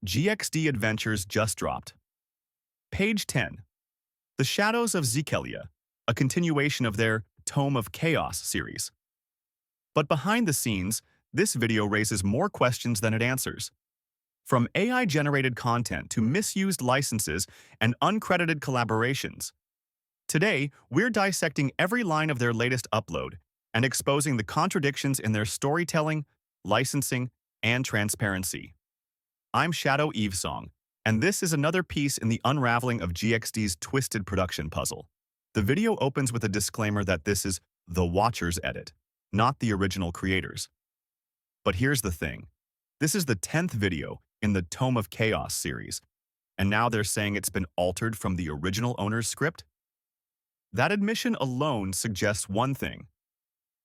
GXD Adventures just dropped. Page 10. The Shadows of Xikelia, a continuation of their Tome of Chaos series. But behind the scenes, this video raises more questions than it answers. From AI-generated content to misused licenses and uncredited collaborations. Today, we're dissecting every line of their latest upload and exposing the contradictions in their storytelling, licensing, and transparency. I'm Shadow Evesong, and this is another piece in the unraveling of GXD's twisted production puzzle. The video opens with a disclaimer that this is the Watcher's edit, not the original creators. But here's the thing. This is the 10th video in the Tome of Chaos series, and now they're saying it's been altered from the original owner's script? That admission alone suggests one thing.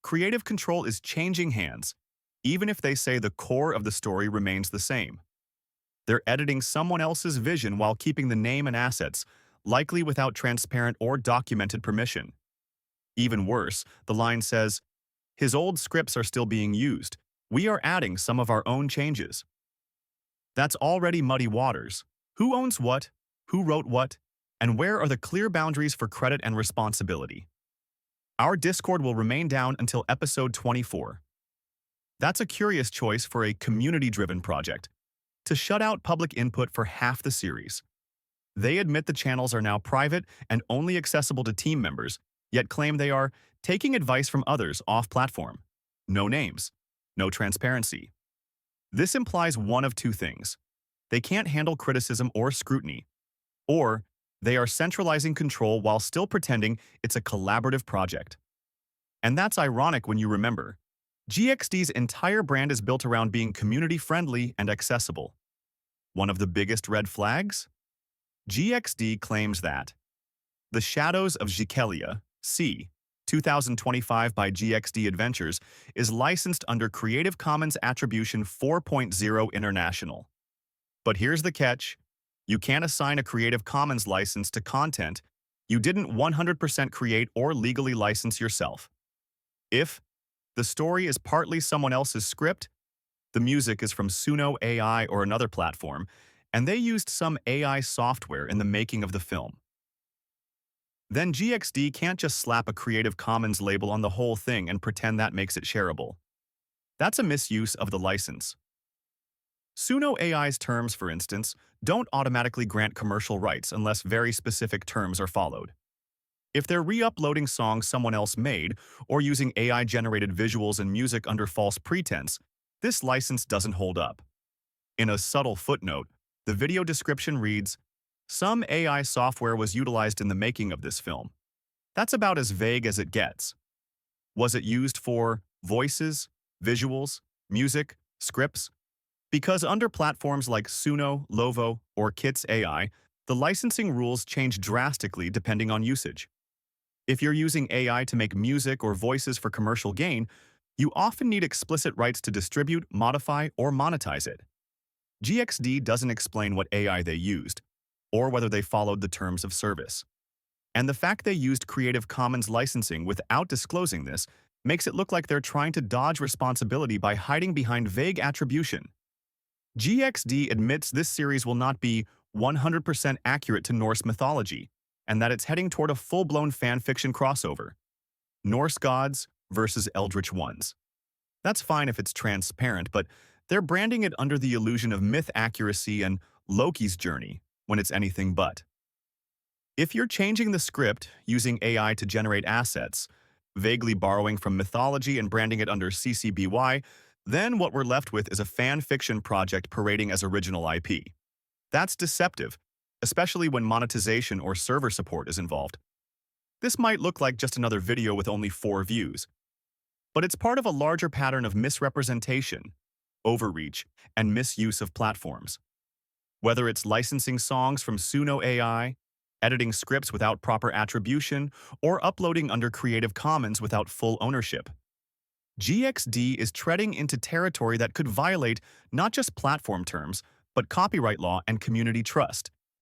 Creative control is changing hands, even if they say the core of the story remains the same. They're editing someone else's vision while keeping the name and assets, likely without transparent or documented permission. Even worse, the line says, "His old scripts are still being used. We are adding some of our own changes." That's already muddy waters. Who owns what? Who wrote what? And where are the clear boundaries for credit and responsibility? Our Discord will remain down until episode 24. That's a curious choice for a community-driven project, to shut out public input for half the series. They admit the channels are now private and only accessible to team members, yet claim they are taking advice from others off-platform. No names, no transparency. This implies one of two things. They can't handle criticism or scrutiny, or they are centralizing control while still pretending it's a collaborative project. And that's ironic when you remember, GXD's entire brand is built around being community-friendly and accessible. One of the biggest red flags? GXD claims that The Shadows of Xikelia, c. 2025 by GXD Adventures, is licensed under Creative Commons Attribution 4.0 International. But here's the catch. You can't assign a Creative Commons license to content you didn't 100% create or legally license yourself. If the story is partly someone else's script, the music is from Suno AI or another platform, and they used some AI software in the making of the film, then GXD can't just slap a Creative Commons label on the whole thing and pretend that makes it shareable. That's a misuse of the license. Suno AI's terms, for instance, don't automatically grant commercial rights unless very specific terms are followed. If they're re-uploading songs someone else made or using AI-generated visuals and music under false pretense, this license doesn't hold up. In a subtle footnote, the video description reads, "Some AI software was utilized in the making of this film." That's about as vague as it gets. Was it used for voices, visuals, music, scripts? Because under platforms like Suno, Lovo, or Kits AI, the licensing rules change drastically depending on usage. If you're using AI to make music or voices for commercial gain, you often need explicit rights to distribute, modify, or monetize it. GXD doesn't explain what AI they used, or whether they followed the terms of service. And the fact they used Creative Commons licensing without disclosing this makes it look like they're trying to dodge responsibility by hiding behind vague attribution. GXD admits this series will not be 100% accurate to Norse mythology, and that it's heading toward a full-blown fanfiction crossover. Norse gods versus Eldritch ones. That's fine if it's transparent, but they're branding it under the illusion of myth accuracy and Loki's journey, when it's anything but. If you're changing the script using AI to generate assets, vaguely borrowing from mythology and branding it under CCBY, then what we're left with is a fan fiction project parading as original IP. That's deceptive, especially when monetization or server support is involved. This might look like just another video with only 4 views, but it's part of a larger pattern of misrepresentation, overreach, and misuse of platforms. Whether it's licensing songs from Suno AI, editing scripts without proper attribution, or uploading under Creative Commons without full ownership, GXD is treading into territory that could violate not just platform terms, but copyright law and community trust.